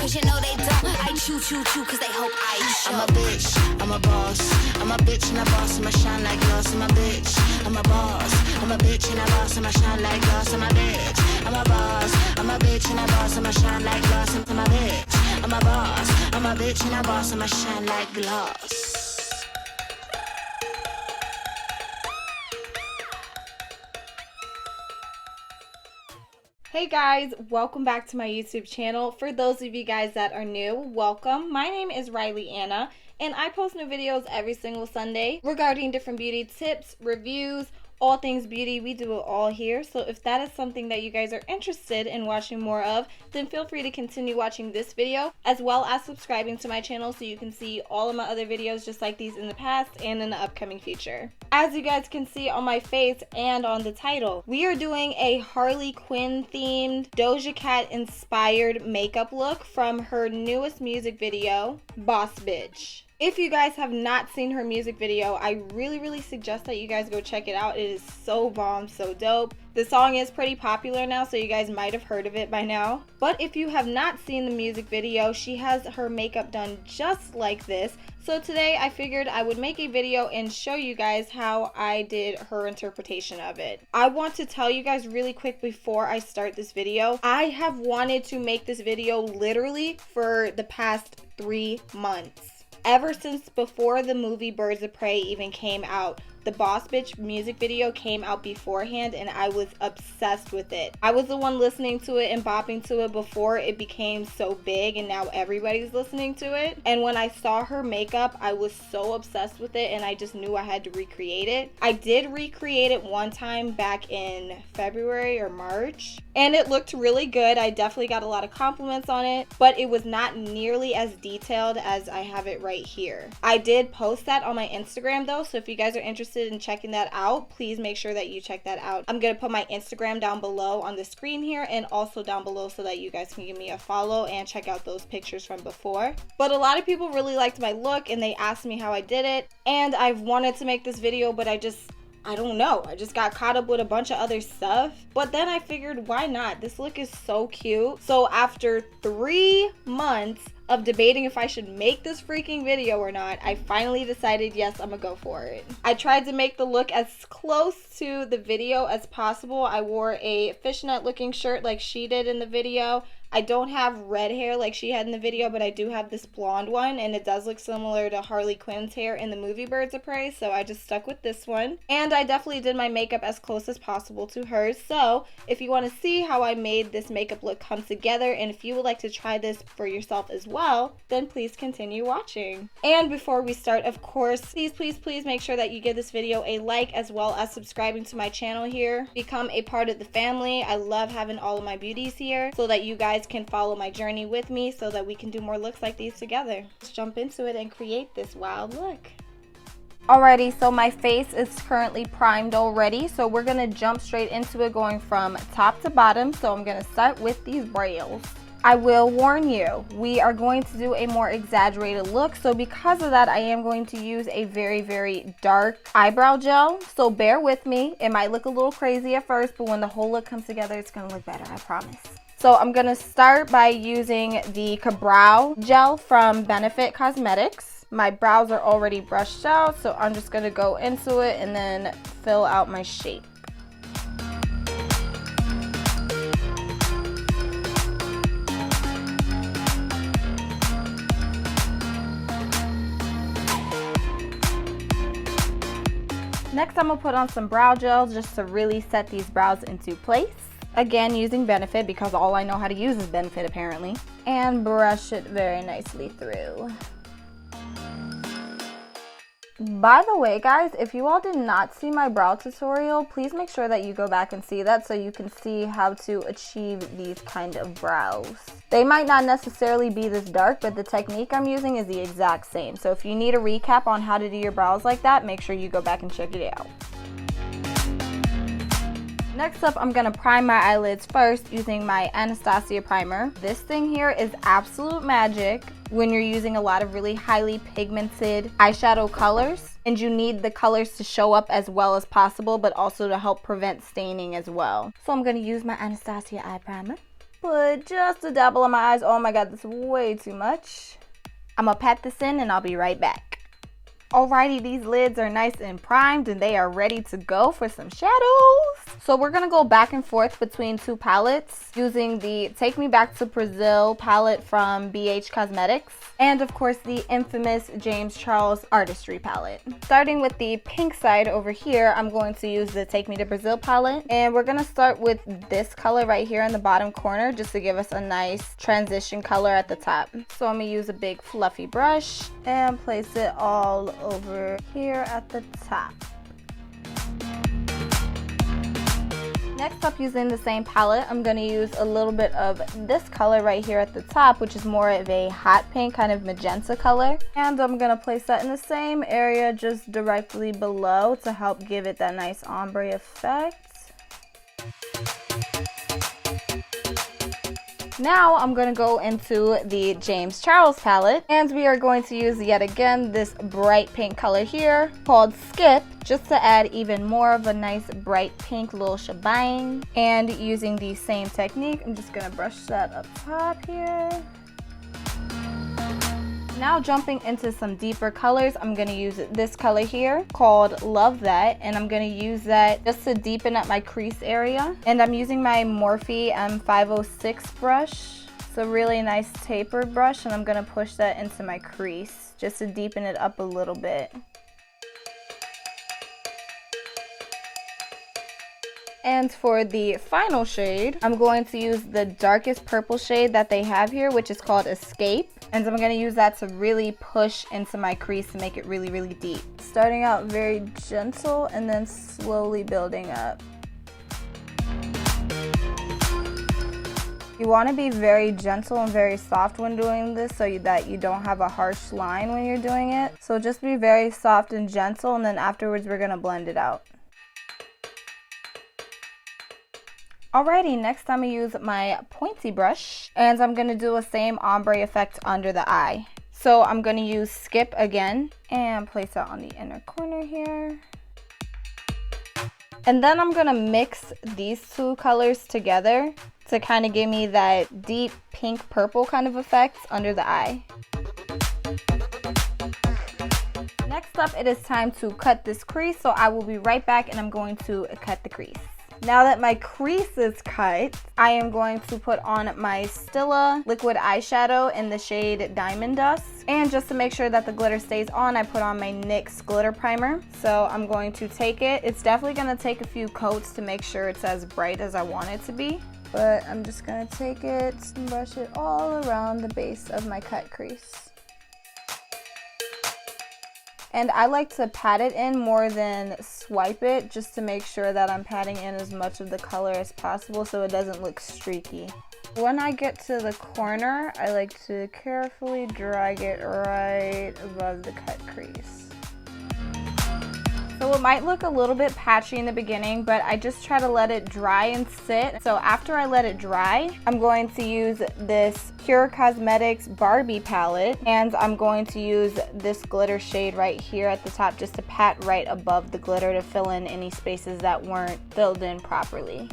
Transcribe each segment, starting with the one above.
cause you know they don't. I choo choo choo cause they hope I show. I'm a bitch, I'm a boss. I'm a bitch and a boss, I'ma shine like glass. I'm a bitch, I'm a boss. I'm a bitch and a boss, I'ma shine like glass. I'm a bitch, I'm a boss. I'm a bitch and a boss, I'ma shine like glass. I'm a bitch, I'm a boss. I'm a bitch and a boss, I'ma shine like glass. Hey guys, welcome back to my YouTube channel. For those of you guys that are new, welcome. My name is Leeana, and I post new videos every single Sunday regarding different beauty tips, reviews, all things beauty. We do it all here. So if that is something that you guys are interested in watching more of, then feel free to continue watching this video as well as subscribing to my channel so you can see all of my other videos just like these in the past and in the upcoming future. As you guys can see on my face and on the title, we are doing a Harley Quinn themed Doja Cat inspired makeup look from her newest music video, Boss Bitch. If you guys have not seen her music video, I really suggest that you guys go check it out. It is so bomb, so dope. The song is pretty popular now, so you guys might have heard of it by now. But if you have not seen the music video, she has her makeup done just like this. So today I figured I would make a video and show you guys how I did her interpretation of it. I want to tell you guys really quick before I start this video, I have wanted to make this video literally for the past 3 months. Ever since before the movie Birds of Prey even came out. The Boss Bitch music video came out beforehand and I was obsessed with it. I was the one listening to it and bopping to it before it became so big and now everybody's listening to it. And when I saw her makeup, I was so obsessed with it and I just knew I had to recreate it. I did recreate it one time back in February or March and it looked really good. I definitely got a lot of compliments on it, but it was not nearly as detailed as I have it right here. I did post that on my Instagram though, so if you guys are interested in checking that out, please make sure that you check that out. I'm gonna put my Instagram down below on the screen here and also down below so that you guys can give me a follow and check out those pictures from before. But a lot of people really liked my look and they asked me how I did it, and I've wanted to make this video, but I don't know. I just got caught up with a bunch of other stuff. But then I figured, why not? This look is so cute. So after 3 months of debating if I should make this freaking video or not, I finally decided, yes, I'm gonna go for it. I tried to make the look as close to the video as possible. I wore a fishnet looking shirt like she did in the video. I don't have red hair like she had in the video, but I do have this blonde one, and it does look similar to Harley Quinn's hair in the movie Birds of Prey, so I just stuck with this one. And I definitely did my makeup as close as possible to hers, so if you want to see how I made this makeup look come together, and if you would like to try this for yourself as well, then please continue watching. And before we start, of course, please make sure that you give this video a like as well as subscribing to my channel here. Become a part of the family. I love having all of my beauties here so that you guys can follow my journey with me so that we can do more looks like these together. Let's jump into it and create this wild look. Alrighty, so my face is currently primed already, so we're gonna jump straight into it going from top to bottom. So I'm gonna start with these brows. I will warn you, we are going to do a more exaggerated look, so because of that I am going to use a very dark eyebrow gel, so bear with me. It might look a little crazy at first, but when the whole look comes together it's gonna look better, I promise. So I'm going to start by using the Brow Gel from Benefit Cosmetics. My brows are already brushed out, so I'm just going to go into it and then fill out my shape. Next, I'm going to put on some brow gel just to really set these brows into place. Again, using Benefit because all I know how to use is Benefit apparently. And brush it very nicely through. By the way, guys, if you all did not see my brow tutorial, please make sure that you go back and see that so you can see how to achieve these kind of brows. They might not necessarily be this dark, but the technique I'm using is the exact same. So if you need a recap on how to do your brows like that, make sure you go back and check it out. Next up, I'm going to prime my eyelids first using my Anastasia primer. This thing here is absolute magic when you're using a lot of really highly pigmented eyeshadow colors, and you need the colors to show up as well as possible, but also to help prevent staining as well. So I'm going to use my Anastasia eye primer. put just a dabble on my eyes. Oh my god, this is way too much. I'm gonna pat this in and I'll be right back. Alrighty, these lids are nice and primed and they are ready to go for some shadows. So we're gonna go back and forth between two palettes using the Take Me Back to Brazil palette from BH Cosmetics and of course the infamous James Charles Artistry palette. Starting with the pink side over here, I'm going to use the Take Me to Brazil palette, and we're gonna start with this color right here in the bottom corner just to give us a nice transition color at the top. So I'm gonna use a big fluffy brush and place it all over here at the top. Next up, using the same palette, I'm going to use a little bit of this color right here at the top, which is more of a hot pink, kind of magenta color. And I'm going to place that in the same area just directly below to help give it that nice ombre effect. Now I'm going to go into the James Charles palette, and we are going to use yet again this bright pink color here called Skip, just to add even more of a nice bright pink little shebang. And using the same technique, I'm just going to brush that up top here. Now jumping into some deeper colors, I'm going to use this color here called Love That, and I'm going to use that just to deepen up my crease area. And I'm using my Morphe M506 brush. It's a really nice tapered brush, and I'm going to push that into my crease just to deepen it up a little bit. And for the final shade, I'm going to use the darkest purple shade that they have here, which is called Escape. And I'm going to use that to really push into my crease to make it really, really deep. Starting out very gentle and then slowly building up. You want to be very gentle and very soft when doing this so that you don't have a harsh line when you're doing it. So just be very soft and gentle, and then afterwards we're going to blend it out. Alrighty, next I'm going to use my pointy brush, and I'm going to do a same ombre effect under the eye. So I'm going to use Skip again and place that on the inner corner here. And then I'm going to mix these two colors together to kind of give me that deep pink purple kind of effect under the eye. Next up, it is time to cut this crease, so I will be right back and I'm going to cut the crease. Now that my crease is cut, I am going to put on my Stila liquid eyeshadow in the shade Diamond Dust. And just to make sure that the glitter stays on, I put on my NYX glitter primer. So I'm going to take it. It's definitely going to take a few coats to make sure it's as bright as I want it to be. But I'm just going to take it and brush it all around the base of my cut crease. And I like to pat it in more than swipe it, just to make sure that I'm patting in as much of the color as possible so it doesn't look streaky. When I get to the corner, I like to carefully drag it right above the cut crease. So it might look a little bit patchy in the beginning, but I just try to let it dry and sit. So after I let it dry, I'm going to use this Pure Cosmetics Barbie palette, and I'm going to use this glitter shade right here at the top just to pat right above the glitter to fill in any spaces that weren't filled in properly.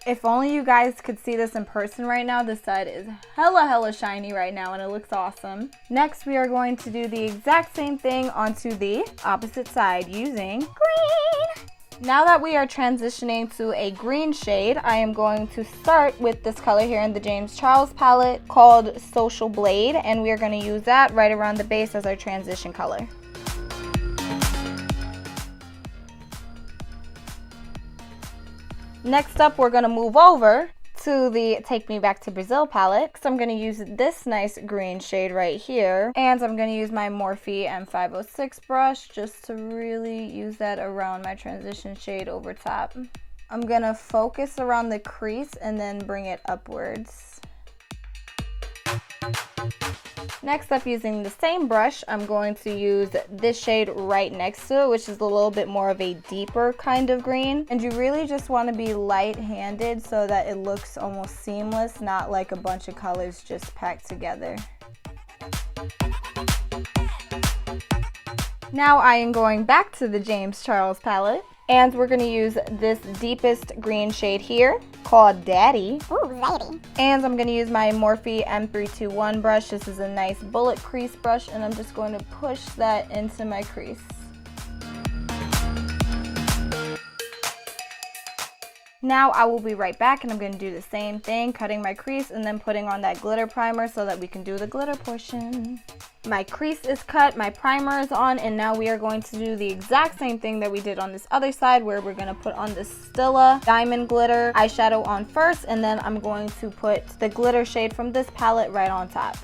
If only you guys could see this in person right now. This side is hella shiny right now and it looks awesome. Next, we are going to do the exact same thing onto the opposite side using green. Now that we are transitioning to a green shade, I am going to start with this color here in the James Charles palette called Social Blade, and we are going to use that right around the base as our transition color. Next up, we're going to move over to the Take Me Back to Brazil palette. So I'm going to use this nice green shade right here. And I'm going to use my Morphe M506 brush just to really use that around my transition shade over top. I'm going to focus around the crease and then bring it upwards. Next up, using the same brush, I'm going to use this shade right next to it, which is a little bit more of a deeper kind of green. And you really just want to be light-handed so that it looks almost seamless, not like a bunch of colors just packed together. Now I am going back to the James Charles palette, and we're going to use this deepest green shade here called Daddy. Ooh, Zaddy. And I'm going to use my Morphe M321 brush. This is a nice bullet crease brush, and I'm just going to push that into my crease. Now I will be right back, and I'm going to do the same thing, cutting my crease and then putting on that glitter primer so that we can do the glitter portion. My crease is cut, my primer is on, and now we are going to do the exact same thing that we did on this other side, where we're going to put on the Stila Diamond Glitter eyeshadow on first, and then I'm going to put the glitter shade from this palette right on top.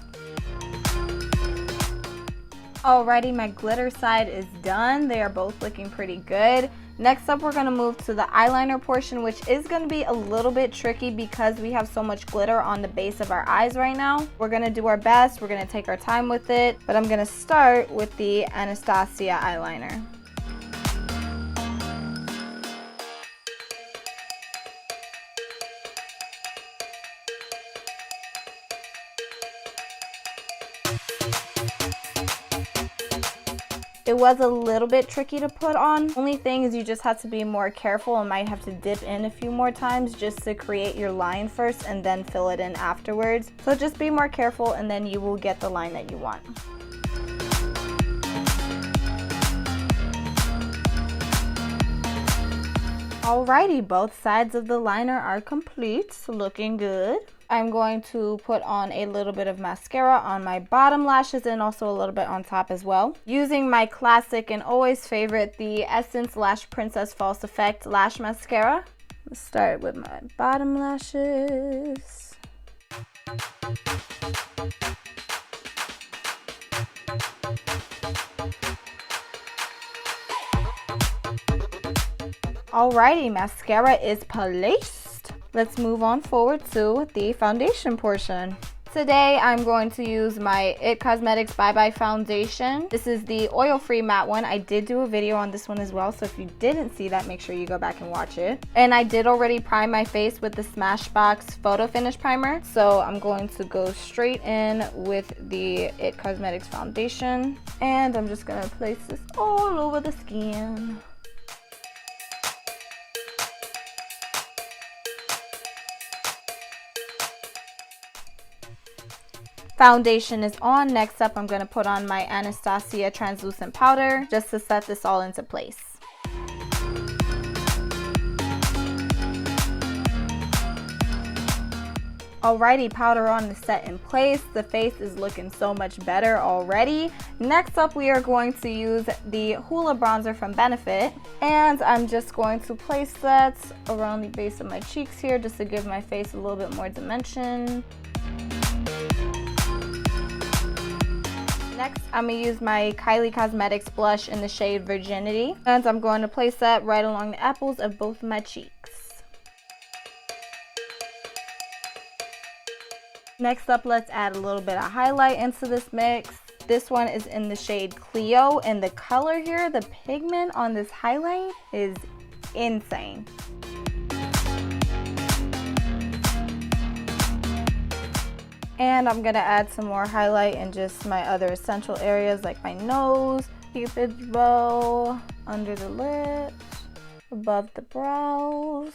Alrighty, my glitter side is done. They are both looking pretty good. Next up, we're going to move to the eyeliner portion, which is going to be a little bit tricky because we have so much glitter on the base of our eyes right now. We're going to do our best. We're going to take our time with it, but I'm going to start with the Anastasia eyeliner. It was a little bit tricky to put on. Only thing is you just have to be more careful and might have to dip in a few more times just to create your line first and then fill it in afterwards. So just be more careful and then you will get the line that you want. Alrighty, both sides of the liner are complete, looking good. I'm going to put on a little bit of mascara on my bottom lashes and also a little bit on top as well. Using my classic and always favorite, the Essence Lash Princess False Effect Lash Mascara. Let's start with my bottom lashes. Alrighty, mascara is placed. Let's move on forward to the foundation portion. Today I'm going to use my IT Cosmetics Bye Bye Foundation. This is the oil-free matte one. I did do a video on this one as well, so if you didn't see that, make sure you go back and watch it. And I did already prime my face with the Smashbox Photo Finish Primer, so I'm going to go straight in with the IT Cosmetics Foundation. And I'm just gonna place this all over the skin. Foundation is on. Next up, I'm going to put on my Anastasia translucent powder just to set this all into place. Alrighty, powder on is set in place. The face is looking so much better already. Next up, we are going to use the Hoola bronzer from Benefit, and I'm just going to place that around the base of my cheeks here just to give my face a little bit more dimension. Next, I'm going to use my Kylie Cosmetics blush in the shade Virginity, and I'm going to place that right along the apples of both my cheeks. Next up, let's add a little bit of highlight into this mix. This one is in the shade Clio, and the color here, the pigment on this highlight is insane. And I'm going to add some more highlight in just my other essential areas like my nose, cupid's bow, under the lips, above the brows.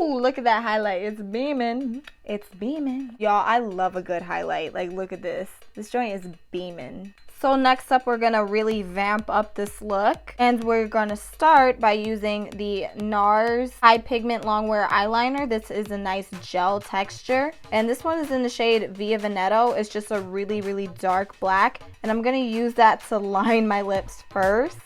Ooh, look at that highlight. It's beaming. It's beaming. Y'all, I love a good highlight. Like, look at this. This joint is beaming. So next up, we're going to really vamp up this look. And we're going to start by using the NARS High Pigment Longwear Eyeliner. This is a nice gel texture. And this one is in the shade Via Veneto. It's just a really, really dark black. And I'm going to use that to line my lips first.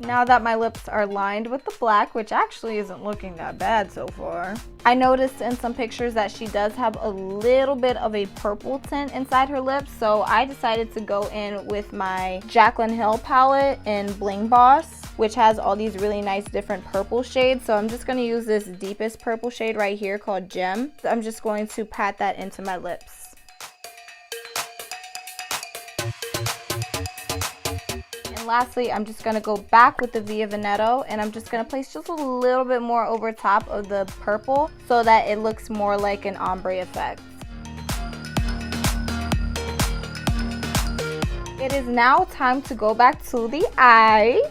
Now that my lips are lined with the black, which actually isn't looking that bad so far, I noticed in some pictures that she does have a little bit of a purple tint inside her lips, so I decided to go in with my Jaclyn Hill palette in Bling Boss, which has all these really nice different purple shades. So I'm just going to use this deepest purple shade right here called Gem. So I'm just going to pat that into my lips. lastly, I'm just going to go back with the Via Veneto, and I'm just going to place just a little bit more over top of the purple so that it looks more like an ombre effect. It is now time to go back to the eyes.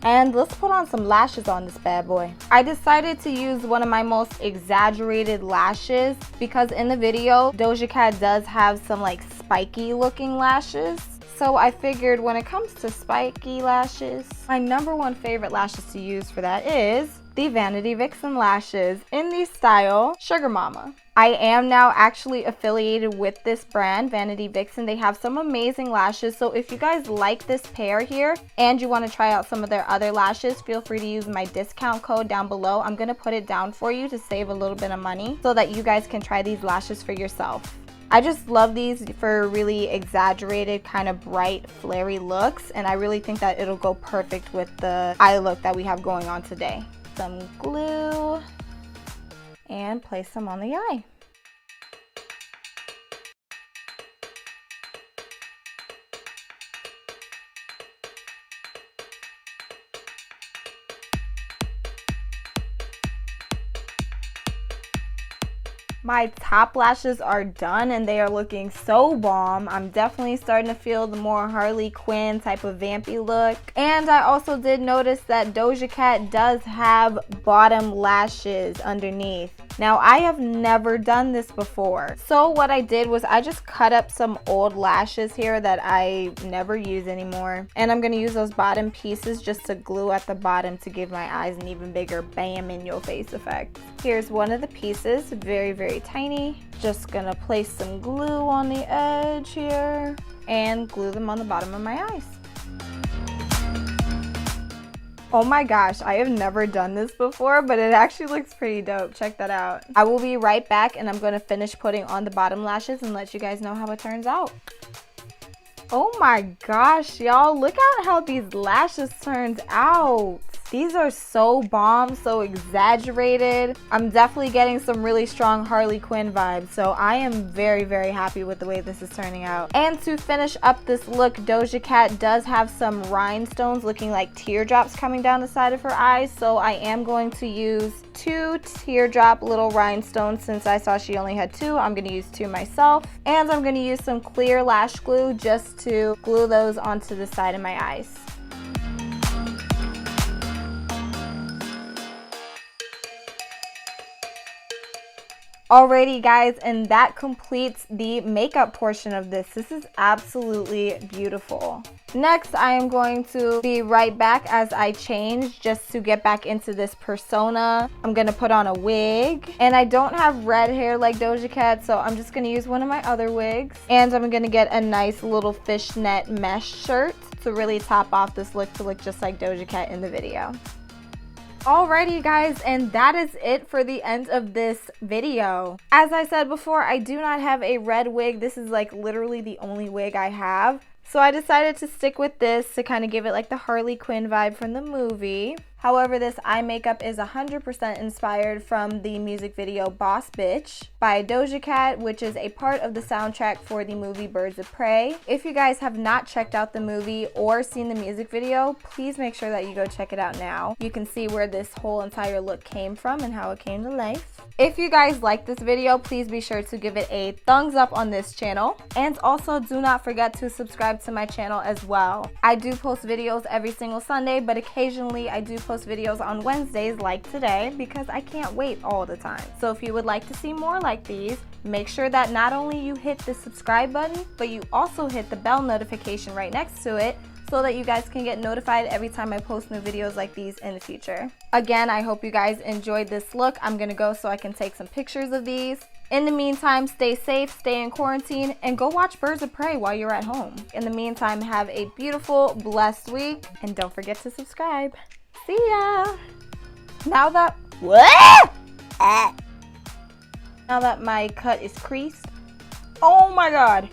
And let's put on some lashes on this bad boy. I decided to use one of my most exaggerated lashes because in the video, Doja Cat does have some like spiky looking lashes. So I figured when it comes to spiky lashes, my #1 favorite lashes to use for that is the Vanity Vixen lashes in the style Sugar Mama. I am now actually affiliated with this brand, Vanity Vixen. They have some amazing lashes, so if you guys like this pair here and you want to try out some of their other lashes, feel free to use my discount code down below. I'm going to put it down for you to save a little bit of money so that you guys can try these lashes for yourself. I just love these for really exaggerated, kind of bright, flary looks, and I really think that it'll go perfect with the eye look that we have going on today. Some glue and place them on the eye. My top lashes are done and they are looking so bomb. I'm definitely starting to feel the more Harley Quinn type of vampy look. And I also did notice that Doja Cat does have bottom lashes underneath. Now, I have never done this before. So what I did was I just cut up some old lashes here that I never use anymore. And I'm going to use those bottom pieces just to glue at the bottom to give my eyes an even bigger bam in your face effect. Here's one of the pieces, very, very tiny. Just going to place some glue on the edge here and glue them on the bottom of my eyes. Oh my gosh, I have never done this before, but it actually looks pretty dope. Check that out. I will be right back and I'm going to finish putting on the bottom lashes and let you guys know how it turns out. Oh my gosh, y'all, look at how these lashes turned out. These are so bomb, so exaggerated. I'm definitely getting some really strong Harley Quinn vibes, so I am very, very happy with the way this is turning out. And to finish up this look, Doja Cat does have some rhinestones looking like teardrops coming down the side of her eyes, so I am going to use 2 teardrop little rhinestones. Since I saw she only had 2, I'm going to use 2 myself. And I'm going to use some clear lash glue just to glue those onto the side of my eyes. Alrighty guys, and that completes the makeup portion of this. This is absolutely beautiful. Next, I am going to be right back as I change just to get back into this persona. I'm going to put on a wig, and I don't have red hair like Doja Cat, so I'm just going to use one of my other wigs. And I'm going to get a nice little fishnet mesh shirt to really top off this look to look just like Doja Cat in the video. Alrighty guys, and that is it for the end of this video. As I said before, I do not have a red wig. This is like literally the only wig I have. So I decided to stick with this to kind of give it like the Harley Quinn vibe from the movie. However, this eye makeup is 100% inspired from the music video Boss Bitch by Doja Cat, which is a part of the soundtrack for the movie Birds of Prey. If you guys have not checked out the movie or seen the music video, please make sure that you go check it out now. You can see where this whole entire look came from and how it came to life. If you guys like this video, please be sure to give it a thumbs up on this channel. And also do not forget to subscribe to my channel as well. I do post videos every single Sunday, but occasionally I do post videos on Wednesdays like today because I can't wait all the time. So if you would like to see more like these, make sure that not only you hit the subscribe button, but you also hit the bell notification right next to it so that you guys can get notified every time I post new videos like these in the future. Again, I hope you guys enjoyed this look. I'm gonna go so I can take some pictures of these. In the meantime, stay safe, stay in quarantine, and go watch Birds of Prey while you're at home. In the meantime, have a beautiful, blessed week, and don't forget to subscribe. See ya! Now that my cut is creased, oh my god!